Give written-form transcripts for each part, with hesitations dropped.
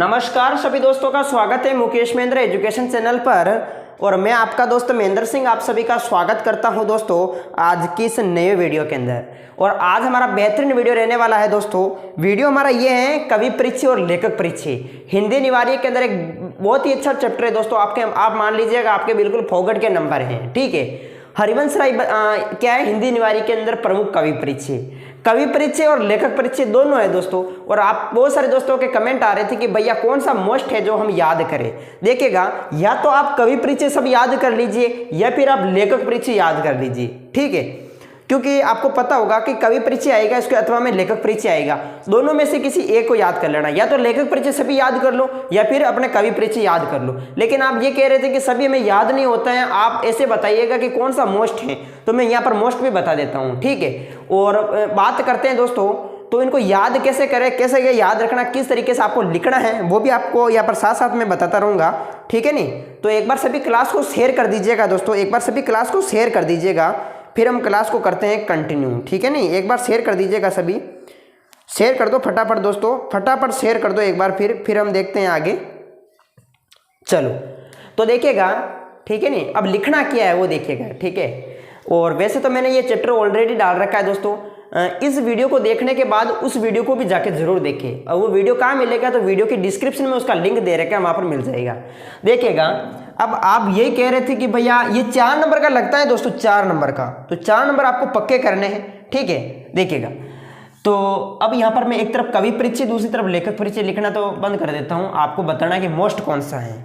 नमस्कार सभी दोस्तों का स्वागत है मुकेश महेंद्र एजुकेशन चैनल पर और मैं आपका दोस्त महेंद्र सिंह आप सभी का स्वागत करता हूं दोस्तों आज की इस नए वीडियो के अंदर। और आज हमारा बेहतरीन वीडियो रहने वाला है दोस्तों। वीडियो हमारा ये है कवि परिचय और लेखक परिचय हिंदी अनिवार्य के अंदर एक बहुत ही अच्छा चैप्टर है दोस्तों। आप मान लीजिएगा आपके बिल्कुल फोगट के नंबर हैं, ठीक है। हरिवंश राय क्या है हिंदी अनिवार्य के अंदर प्रमुख कवि परिचय और लेखक परिचय दोनों है दोस्तों। और आप बहुत सारे दोस्तों के कमेंट आ रहे थे कि भैया कौन सा मोस्ट है जो हम याद करें। देखिएगा या तो आप कवि परिचय सब याद कर लीजिए या फिर आप लेखक परिचय याद कर लीजिए, ठीक है। क्योंकि आपको पता होगा कि कवि परिचय आएगा इसके अथवा में लेखक परिचय आएगा, दोनों में से किसी एक को याद कर लेना। या तो लेखक परिचय सभी याद कर लो या फिर अपने कवि परिचय याद कर लो। लेकिन आप ये कह रहे थे कि सभी हमें याद नहीं होता है, आप ऐसे बताइएगा कि कौन सा मोस्ट है, तो मैं यहाँ पर मोस्ट भी बता देता हूँ, ठीक है। और बात करते हैं दोस्तों तो इनको याद कैसे करें, कैसे ये याद रखना, किस तरीके से आपको लिखना है वो भी आपको यहाँ पर साथ साथ में बताता रहूँगा, ठीक है नहीं। तो एक बार सभी क्लास को शेयर कर दीजिएगा दोस्तों, एक बार सभी क्लास को शेयर कर दीजिएगा, फिर हम क्लास को करते हैं कंटिन्यू, ठीक है नहीं। एक बार शेयर कर दीजिएगा, सभी शेयर कर दो फटाफट दोस्तों, फटाफट शेयर कर दो एक बार, फिर हम देखते हैं आगे। चलो तो देखिएगा, ठीक है नहीं। अब लिखना क्या है वो देखिएगा, ठीक है। और वैसे तो मैंने ये चैप्टर ऑलरेडी डाल रखा है दोस्तों। इस वीडियो को देखने के बाद उस वीडियो को भी जाके जरूर देखें। और वो वीडियो कहाँ मिलेगा तो वीडियो की डिस्क्रिप्शन में उसका लिंक दे रखा है, वहाँ पर मिल जाएगा, देखिएगा। अब आप यही कह रहे थे कि भैया ये 4 नंबर का लगता है दोस्तों, 4 नंबर का, तो 4 नंबर आपको पक्के करने हैं, ठीक है। देखिएगा तो अब यहाँ पर मैं एक तरफ कवि परिचय दूसरी तरफ लेखक परिचय लिखना तो बंद कर देता हूँ, आपको बताना कि मोस्ट कौन सा है।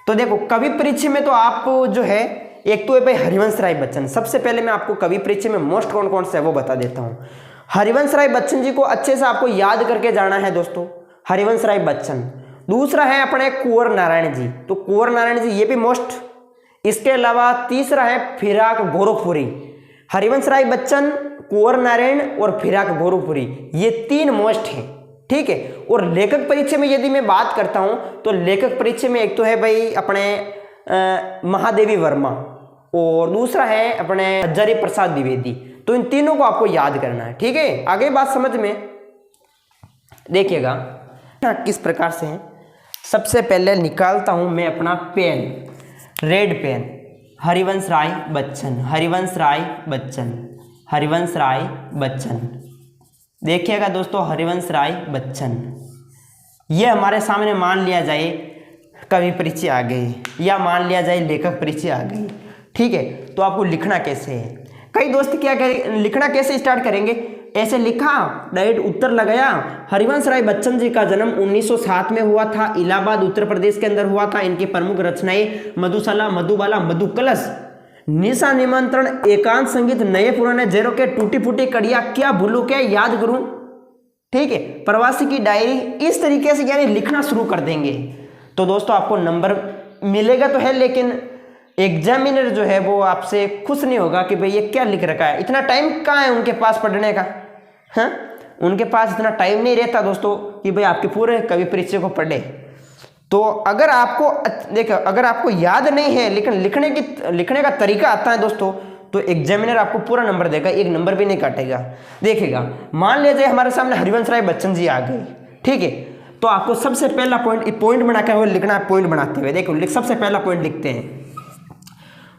तो देखो कवि परिचय में तो आप जो है एक तो है भाई हरिवंश राय बच्चन। सबसे पहले मैं आपको कवि परिचय में मोस्ट कौन कौन सा है वो बता देता हूँ। हरिवंश राय बच्चन जी को अच्छे से आपको याद करके जाना है दोस्तों, हरिवंश राय बच्चन। दूसरा है अपने कुंवर नारायण जी, तो कुंवर नारायण जी ये भी मोस्ट। इसके अलावा तीसरा है फिराक गोरखपुरी। हरिवंश राय बच्चन, कुंवर नारायण और फिराक गोरखपुरी ये 3 मोस्ट हैं, ठीक है। और लेखक परिचय में यदि मैं बात करता हूं तो लेखक परिचय में एक तो है भाई अपने महादेवी वर्मा और दूसरा है अपने हजारी प्रसाद द्विवेदी। तो इन तीनों को आपको याद करना है, ठीक है। आगे बात समझ में देखिएगा किस प्रकार से है। सबसे पहले निकालता हूं मैं अपना pen, red pen. Harivansh Rai Bachchan, Harivansh Rai Bachchan, Harivansh Rai Bachchan. देखिएगा दोस्तों हरिवंश राय बच्चन, ये हमारे सामने मान लिया जाए कवि परिचय आ गई या मान लिया जाए लेखक परिचय आ गई, ठीक है। तो आपको लिखना कैसे है, कई दोस्त क्या करें, लिखना कैसे स्टार्ट करेंगे, ऐसे लिखा डायरेक्ट उत्तर लगाया। हरिवंश राय बच्चन जी का जन्म 1907 में हुआ था, इलाहाबाद उत्तर प्रदेश के अंदर हुआ था। इनकी प्रमुख रचनाएं मधुशाला, मधुबाला, मधुकलश, निशा निमंत्रण, एकांत संगीत, नए पुराने जैरों के, टूटी फूटी कड़िया, क्या भूलू क्या याद करूं, ठीक है, प्रवासी की डायरी। इस तरीके से यानी लिखना शुरू कर देंगे तो दोस्तों आपको नंबर मिलेगा तो है, लेकिन एग्जामिनर जो है वो आपसे खुश नहीं होगा कि भाई ये क्या लिख रखा है। इतना टाइम कहाँ है उनके पास पढ़ने का, हाँ उनके पास इतना टाइम नहीं रहता दोस्तों कि भाई आपके पूरे कवि परिचय को पढ़े। तो अगर आपको देखो अगर आपको याद नहीं है लेकिन लिखने का तरीका आता है दोस्तों तो एग्जामिनर आपको पूरा नंबर देगा, एक नंबर भी नहीं काटेगा। देखिएगा मान लिया जाए हमारे सामने हरिवंश राय बच्चन जी आ गए, ठीक है। तो आपको सबसे पहला पॉइंट बनाकर वो लिखना है, पॉइंट बनाते हुए देखो सबसे पहला पॉइंट लिखते हैं।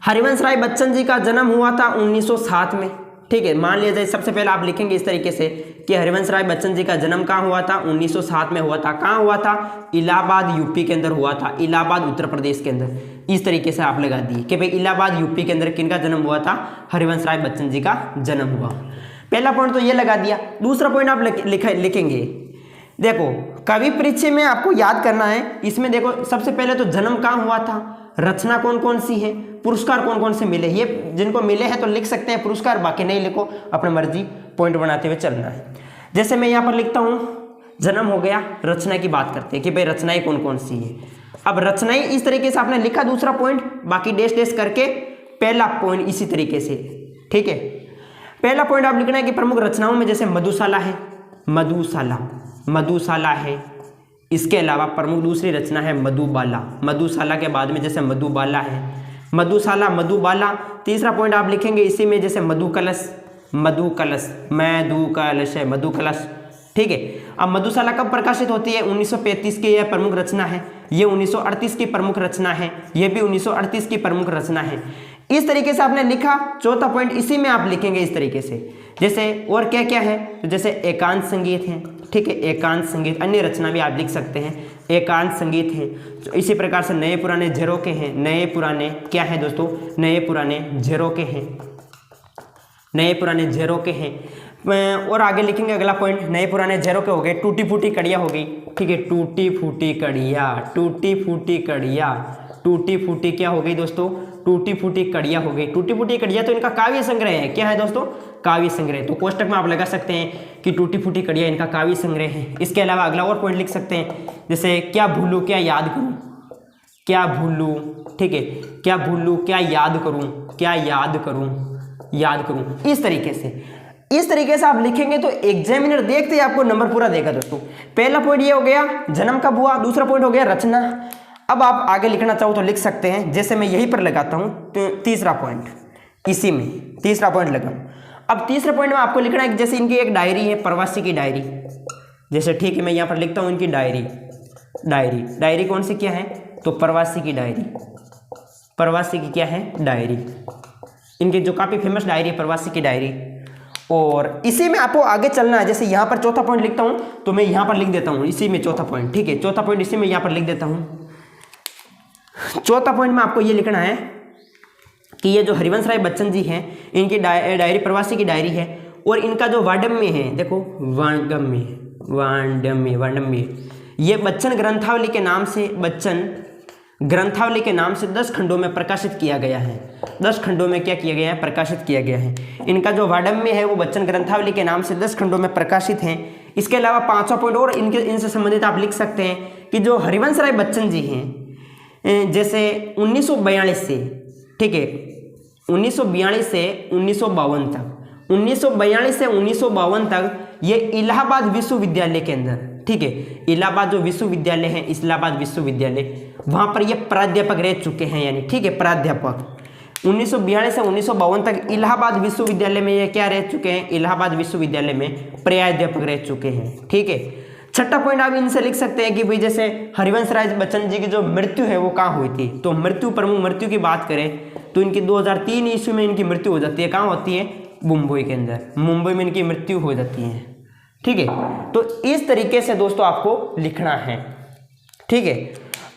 हरिवंश राय बच्चन जी का जन्म हुआ था 1907 में, ठीक है। मान लिया जाए सबसे पहले आप लिखेंगे इस तरीके से कि हरिवंश राय बच्चन जी का जन्म कहाँ हुआ था, 1907 में हुआ था। कहाँ हुआ था, इलाहाबाद यूपी के अंदर हुआ था, इलाहाबाद उत्तर प्रदेश के अंदर। इस तरीके से आप लगा दिए कि भाई इलाहाबाद यूपी के अंदर किनका जन्म हुआ था, हरिवंश राय बच्चन जी का जन्म हुआ। पहला पॉइंट तो ये लगा दिया। दूसरा पॉइंट आप लिखेंगे, देखो कवि परिचय में आपको याद करना है। इसमें देखो सबसे पहले तो जन्म कहाँ हुआ था, रचना कौन कौन सी है, पुरस्कार कौन कौन से मिले, ये जिनको मिले हैं तो लिख सकते हैं पुरस्कार, बाकी नहीं लिखो, अपनी मर्जी, पॉइंट बनाते हुए चलना है। जैसे मैं यहाँ पर लिखता हूँ जन्म हो गया, रचना की बात करते हैं कि भाई रचनाएं कौन कौन सी है। अब रचनाएं इस तरीके से आपने लिखा दूसरा पॉइंट, बाकी डैश डैश करके पहला पॉइंट इसी तरीके से, ठीक है। पहला पॉइंट आप लिखना है कि प्रमुख रचनाओं में जैसे मधुशाला है, मधुशाला है। इसके अलावा प्रमुख दूसरी रचना है मधुबाला, मधुशाला के बाद में जैसे मधुबाला है, मधुशाला, मधुबाला। तीसरा पॉइंट आप लिखेंगे इसी में जैसे मधुकलश, मधुकलश है, मधुकलश, ठीक है। अब मधुशाला कब प्रकाशित होती है? 1935 की यह प्रमुख रचना है। ये 1938 की प्रमुख रचना है। ये भी 1938 की प्रमुख रचना है। इस तरीके से आपने लिखा। चौथा पॉइंट इसी में आप लिखेंगे इस तरीके से। जैसे और क्या क्या है, तो जैसे एकांत संगीत है, ठीक है, एकांत संगीत, अन्य रचना भी आप लिख सकते हैं, एकांत संगीत है। तो इसी प्रकार से नए पुराने झरोखे हैं। नए पुराने क्या है दोस्तों? नए पुराने झरोखे हैं। नए पुराने झरोखे हैं। और आगे लिखेंगे अगला पॉइंट, नए पुराने झरोखे हो गए। टूटी फूटी कड़िया हो गई, ठीक है, टूटी फूटी कड़िया, टूटी फूटी कड़िया, टूटी फूटी क्या हो गई दोस्तों? टूटी फूटी कड़िया हो गई। टूटी फूटी कड़िया तो इनका काव्य संग्रह है। क्या है दोस्तों? काव्य संग्रह। तो कोष्टक में आप लगा सकते हैं कि टूटी फूटी कड़िया इनका काव्य संग्रह है। इसके अलावा अगला और पॉइंट लिख सकते हैं, जैसे क्या भूलूं क्या याद करूं, क्या भूलूं, ठीक है, क्या भूलूं क्या याद करूं, क्या याद करूं, याद करूं। इस तरीके से आप लिखेंगे तो एग्जामिनर देखते ही आपको नंबर पूरा देगा दोस्तों। पहला पॉइंट ये हो गया जन्म कब हुआ। दूसरा पॉइंट हो गया रचना। अब आप आगे लिखना चाहो तो लिख सकते हैं, जैसे मैं यहीं पर लगाता हूं तो तीसरा पॉइंट, इसी में तीसरा पॉइंट लगाऊं। अब तीसरे पॉइंट में आपको लिखना है, जैसे इनकी एक डायरी है, प्रवासी की डायरी, जैसे ठीक है मैं यहाँ पर लिखता हूँ इनकी डायरी। डायरी कौन सी क्या है? तो प्रवासी की डायरी। प्रवासी की क्या है? डायरी। इनकी जो काफ़ी फेमस डायरी है प्रवासी की डायरी। और इसी में आपको आगे चलना है। जैसे यहाँ पर चौथा पॉइंट लिखता हूँ तो मैं यहाँ पर लिख देता हूँ इसी में चौथा पॉइंट, ठीक है, चौथा पॉइंट इसी में यहाँ पर लिख देता हूँ। चौथा पॉइंट में आपको ये लिखना है कि ये जो हरिवंश राय बच्चन जी हैं, इनकी डायरी प्रवासी की डायरी है। और इनका जो वाडम्य है, देखो वाडम्य, ये बच्चन ग्रंथावली के नाम से, बच्चन ग्रंथावली के नाम से 10 खंडों में प्रकाशित किया गया है। 10 खंडों में क्या किया गया है? प्रकाशित किया गया है। इनका जो वाडम्य है वो बच्चन ग्रंथावली के नाम से 10 खंडों में प्रकाशित है। इसके अलावा 5वां पॉइंट और इनसे संबंधित आप लिख सकते हैं कि जो हरिवंश राय बच्चन जी हैं, जैसे 1942 से, ठीक है, 1942 से 1952 तक, 1942 से 1952 तक ये इलाहाबाद विश्वविद्यालय के अंदर, ठीक है, इलाहाबाद जो विश्वविद्यालय है, इस्लाहाबाद विश्वविद्यालय, वहाँ पर ये प्राध्यापक रह चुके हैं, यानी ठीक है प्राध्यापक। 1942 से 1952 तक इलाहाबाद विश्वविद्यालय में ये क्या रह चुके हैं? इलाहाबाद विश्वविद्यालय में प्राध्यापक रह चुके हैं, ठीक है। छठा पॉइंट आप इनसे लिख सकते हैं कि भाई जैसे हरिवंश राय बच्चन जी की जो मृत्यु है वो कहाँ हुई थी? तो प्रमुख मृत्यु की बात करें तो इनकी 2003 ईस्वी में इनकी मृत्यु हो जाती है। कहाँ होती है? मुंबई के अंदर, मुंबई में इनकी मृत्यु हो जाती है, ठीक है। तो इस तरीके से दोस्तों आपको लिखना है, ठीक है।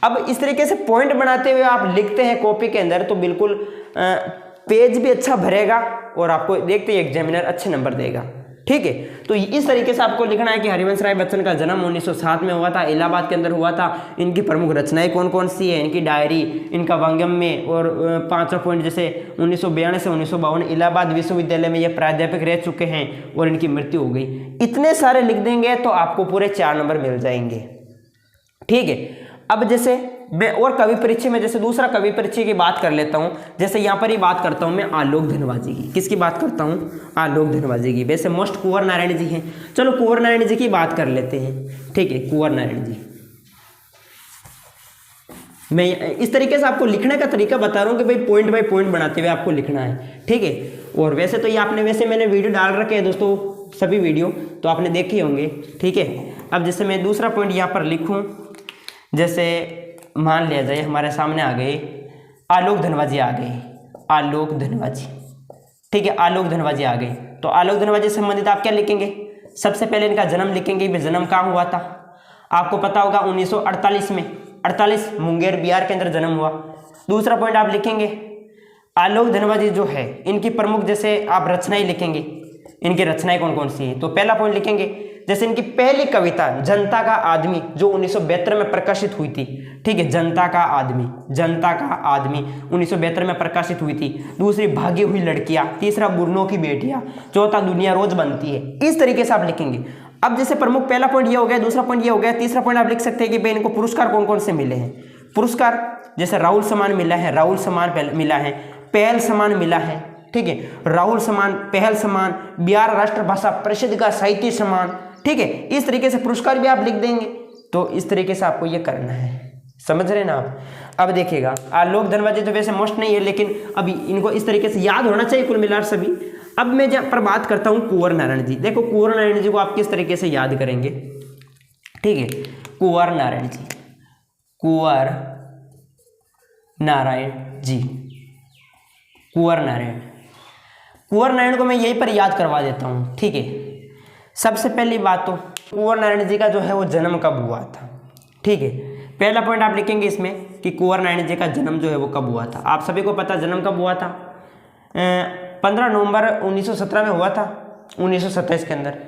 अब इस तरीके से पॉइंट बनाते हुए आप लिखते हैं कॉपी के अंदर तो बिल्कुल पेज भी अच्छा भरेगा और आपको देखते ही एग्जामिनर अच्छे नंबर देगा, ठीक है। तो इस तरीके से आपको लिखना है कि हरिवंश राय बच्चन का जन्म 1907 में हुआ था, इलाहाबाद के अंदर हुआ था। इनकी प्रमुख रचनाएं कौन कौन सी है? इनकी डायरी, इनका वांग्मय, और 5वां पॉइंट जैसे 1942 से 1952 इलाहाबाद विश्वविद्यालय में ये प्राध्यापक रह चुके हैं और इनकी मृत्यु हो गई। इतने सारे लिख देंगे तो आपको पूरे 4 नंबर मिल जाएंगे, ठीक है। अब जैसे मैं और कवि परिचय में जैसे दूसरा कवि परिचय की बात कर लेता हूँ। जैसे यहाँ पर ही बात करता हूँ मैं आलोक धनवाजी की। किसकी बात करता हूँ? आलोक धनवाजी की। वैसे मोस्ट कुंवर नारायण जी हैं, चलो कुंवर नारायण जी की बात कर लेते हैं, ठीक है। कुंवर नारायण जी, मैं इस तरीके से आपको लिखने का तरीका बता रहा हूँ कि भाई पॉइंट बाय पॉइंट बनाते हुए आपको लिखना है, ठीक है। और वैसे तो ये आपने मैंने वीडियो डाल रखे हैं दोस्तों, सभी वीडियो तो आपने देखे होंगे, ठीक है। अब जैसे मैं दूसरा पॉइंट यहाँ पर लिखूँ, जैसे मान लिया जाए हमारे सामने आ गए आलोक धनवाजी, आ गए आलोक धनवाजी, ठीक है, आलोक धनवाजी आ गए। तो आलोक धनवाजी से संबंधित आप क्या लिखेंगे? सबसे पहले इनका जन्म लिखेंगे, जन्म कहाँ हुआ था? आपको पता होगा 1948 में, 48 मुंगेर बिहार के अंदर जन्म हुआ। दूसरा पॉइंट आप लिखेंगे आलोक धनवाजी जो है इनकी प्रमुख, जैसे आप रचनाएं लिखेंगे, इनकी रचनाएं कौन कौन सी हैं। तो पहला पॉइंट लिखेंगे जैसे इनकी पहली कविता जनता का आदमी जो 1972 में प्रकाशित हुई थी, ठीक है, जनता का आदमी 1972 में प्रकाशित हुई थी। दूसरी भागी हुई लड़कियां, तीसरा बुरनों की बेटियां, चौथा दुनिया रोज बनती है। इस तरीके से आप लिखेंगे। अब जैसे प्रमुख पहला पॉइंट ये हो गया, दूसरा पॉइंट ये हो गया, तीसरा पॉइंट आप लिख सकते हैं कि भाई इनको पुरस्कार कौन कौन से मिले हैं। पुरस्कार जैसे राहुल सम्मान मिला है, राहुल सम्मान मिला है, पहल सम्मान मिला है, ठीक है, राहुल सम्मान, पहल सम्मान, बिहार राष्ट्रभाषा परिषद का साहित्य सम्मान, ठीक है। इस तरीके से पुरस्कार भी आप लिख देंगे। तो इस तरीके से आपको ये करना है, समझ रहे हैं ना आप। अब देखिएगा आलोक धनवाजी तो वैसे मोस्ट नहीं है, लेकिन अभी इनको इस तरीके से याद होना चाहिए कुल मिलाकर सभी। अब मैं जहाँ पर बात करता हूँ कुंवर नारायण जी। देखो कुंवर नारायण जी को आप किस तरीके से याद करेंगे, ठीक है, कुंवर नारायण जी, कुंवर नारायण जी, कुंवर नारायण। कुंवर नारायण को मैं यहीं पर याद करवा देता हूँ। ठीक है, सबसे पहली बात तो कुंवर नारायण जी का जो है वो जन्म कब हुआ था। ठीक है, पहला पॉइंट आप लिखेंगे इसमें कि कुंवर नारायण जी का जन्म जो है वो कब हुआ था। आप सभी को पता जन्म कब हुआ था, 15 नवंबर 1917 में हुआ था। 1927 के अंदर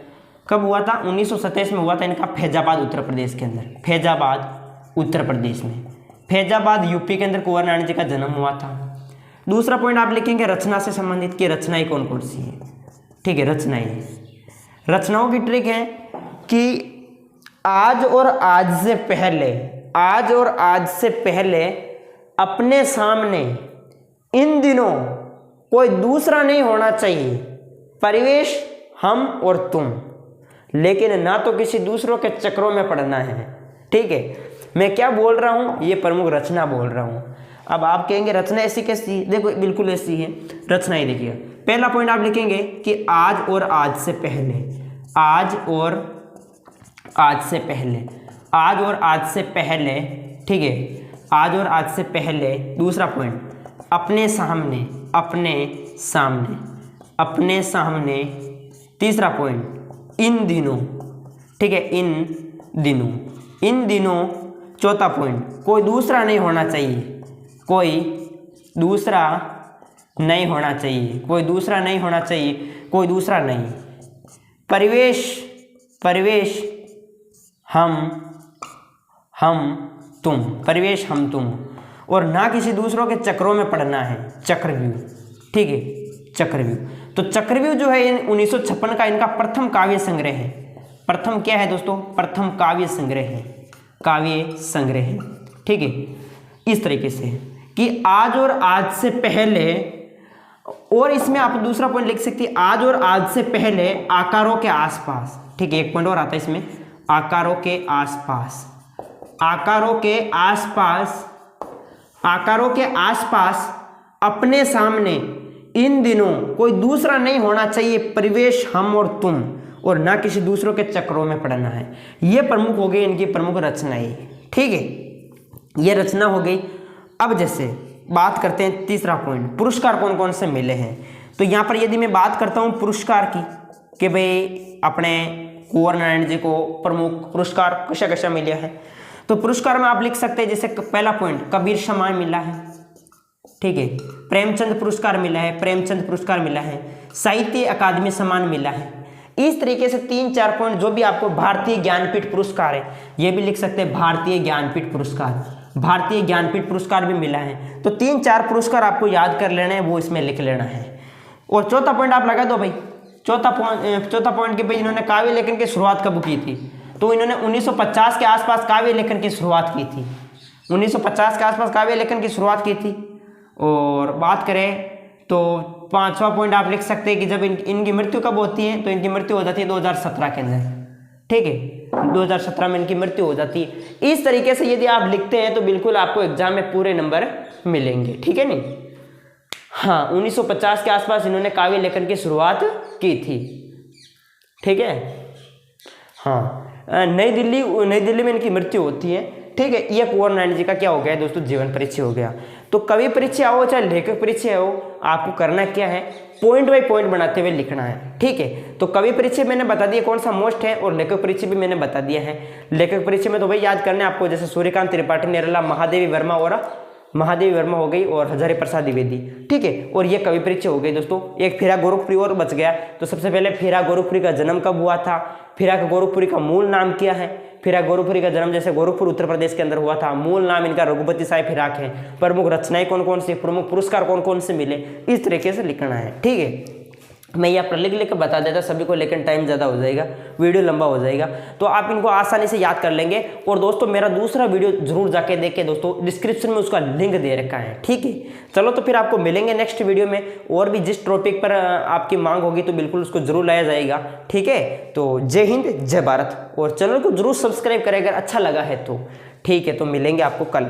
कब हुआ था, 1927 में हुआ था इनका फैजाबाद उत्तर प्रदेश के अंदर, फैजाबाद उत्तर प्रदेश में, फैजाबाद यूपी के अंदर कुंवर नारायण जी का जन्म हुआ था। दूसरा पॉइंट आप लिखेंगे रचना से संबंधित कि रचनाएं कौन कौन सी है। ठीक है, रचनाओं की ट्रिक है कि आज और आज से पहले, आज और आज से पहले अपने सामने इन दिनों कोई दूसरा नहीं होना चाहिए, परिवेश हम और तुम, लेकिन ना तो किसी दूसरों के चक्रों में पड़ना है। ठीक है, मैं क्या बोल रहा हूं, ये प्रमुख रचना बोल रहा हूं। अब आप कहेंगे रचना ऐसी कैसी, देखो बिल्कुल ऐसी है रचना ही। देखिए पहला पॉइंट आप लिखेंगे कि आज और आज से पहले, आज और आज से पहले, आज और आज से पहले। ठीक है, आज और आज से पहले। दूसरा पॉइंट अपने सामने, अपने सामने, अपने सामने। तीसरा पॉइंट इन दिनों। ठीक है, इन दिनों, इन दिनों। चौथा पॉइंट कोई दूसरा नहीं होना चाहिए, कोई दूसरा नहीं होना चाहिए, कोई दूसरा नहीं होना चाहिए, कोई दूसरा नहीं। परिवेश, परिवेश हम तुम, परिवेश हम तुम, और ना किसी दूसरों के चक्रों में पड़ना है, चक्रव्यूह। ठीक है, चक्रव्यूह। तो चक्रव्यूह जो है 1956 का इनका प्रथम काव्य संग्रह है। प्रथम क्या है दोस्तों, प्रथम काव्य संग्रह है, काव्य संग्रह है। ठीक है, इस तरीके से कि आज और आज से पहले, और इसमें आप दूसरा पॉइंट लिख सकते हैं आज और आज से पहले आकारों के आसपास। ठीक है, एक पॉइंट और आता है इसमें, आकारों के आसपास, आकारों के आसपास, आकारों के आसपास अपने सामने इन दिनों कोई दूसरा नहीं होना चाहिए, परिवेश हम और तुम, और ना किसी दूसरों के चक्रों में पड़ना है। ये प्रमुख हो गई इनकी प्रमुख रचनाएं। ठीक है, ये रचना हो गई। अब जैसे बात करते हैं तीसरा पॉइंट, पुरस्कार कौन कौन से मिले हैं। तो यहाँ पर यदि मैं बात करता हूँ पुरस्कार की कि भाई अपने कुंवर नारायण जी को प्रमुख पुरस्कार कशा कशा मिले हैं, तो पुरस्कार में आप लिख सकते हैं जैसे पहला पॉइंट कबीर सम्मान मिला है। ठीक है, प्रेमचंद पुरस्कार मिला है, प्रेमचंद पुरस्कार मिला है, साहित्य अकादमी सम्मान मिला है। इस तरीके से 3-4 पॉइंट, जो भी आपको भारतीय ज्ञानपीठ पुरस्कार है ये भी लिख सकते हैं, भारतीय ज्ञानपीठ पुरस्कार, भारतीय ज्ञानपीठ पुरस्कार भी मिला है। तो 3-4 पुरस्कार आपको याद कर लेना है, वो इसमें लिख लेना है। और चौथा पॉइंट आप लगा दो भाई, चौथा पॉइंट कि भाई इन्होंने काव्य लेखन की शुरुआत कब की थी, तो इन्होंने 1950 के आसपास काव्य लेखन की शुरुआत की थी, 1950 के आसपास काव्य लेखन की शुरुआत की थी। और बात करें तो पांचवा पॉइंट आप लिख सकते हैं कि जब इनकी मृत्यु कब होती है, तो इनकी मृत्यु हो जाती है 2017 के अंदर। ठीक है, 2017 में इनकी मृत्यु हो जाती है। इस तरीके से यदि आप लिखते हैं तो बिल्कुल आपको एग्जाम में पूरे नंबर मिलेंगे। ठीक है नहीं, हाँ 1950 के आसपास इन्होंने काव्य लेखन की शुरुआत की थी। ठीक है, हाँ नई दिल्ली में इनकी मृत्यु होती है। ठीक है, ये कुंवर नारायण जी का क्या हो गया दोस्तों, जीवन परिचय हो गया। तो कवि परिचय हो चाहे लेखक परिचय हो, आपको करना क्या है, पॉइंट बाय पॉइंट बनाते हुए लिखना है। ठीक है, तो कवि परिचय मैंने बता दिया कौन सा मोस्ट है, और लेखक परिचय भी मैंने बता दिया है। लेखक परिचय में तो भाई याद करना है आपको, जैसे सूर्यकांत त्रिपाठी निराला, महादेवी वर्मा हो गई, और हजारी प्रसाद द्विवेदी। ठीक है, और ये कवि परिचय हो गई दोस्तों। एक फिरा गोरखपुरी और बच गया। तो सबसे पहले फिरा गोरखपुरी का जन्म कब हुआ था, फिरा गोरखपुरी का मूल नाम क्या है। फिरा गोरखपुरी का जन्म जैसे गोरखपुर उत्तर प्रदेश के अंदर हुआ था, मूल नाम इनका रघुपति साई फिराक है। प्रमुख रचनाएं कौन कौन सी, प्रमुख पुरस्कार कौन कौन से मिले, इस तरीके से लिखना है। ठीक है, मैं यहाँ पर लिख बता देता सभी को, लेकिन टाइम ज़्यादा हो जाएगा, वीडियो लंबा हो जाएगा, तो आप इनको आसानी से याद कर लेंगे। और दोस्तों मेरा दूसरा वीडियो जरूर जाके देखें दोस्तों, डिस्क्रिप्शन में उसका लिंक दे रखा है। ठीक है, चलो तो फिर आपको मिलेंगे नेक्स्ट वीडियो में, और भी जिस टॉपिक पर आपकी मांग होगी तो बिल्कुल उसको जरूर लाया जाएगा। ठीक है, तो जय हिंद जय भारत, और चैनल को जरूर सब्सक्राइब करें अगर अच्छा लगा है तो। ठीक है, तो मिलेंगे आपको कल।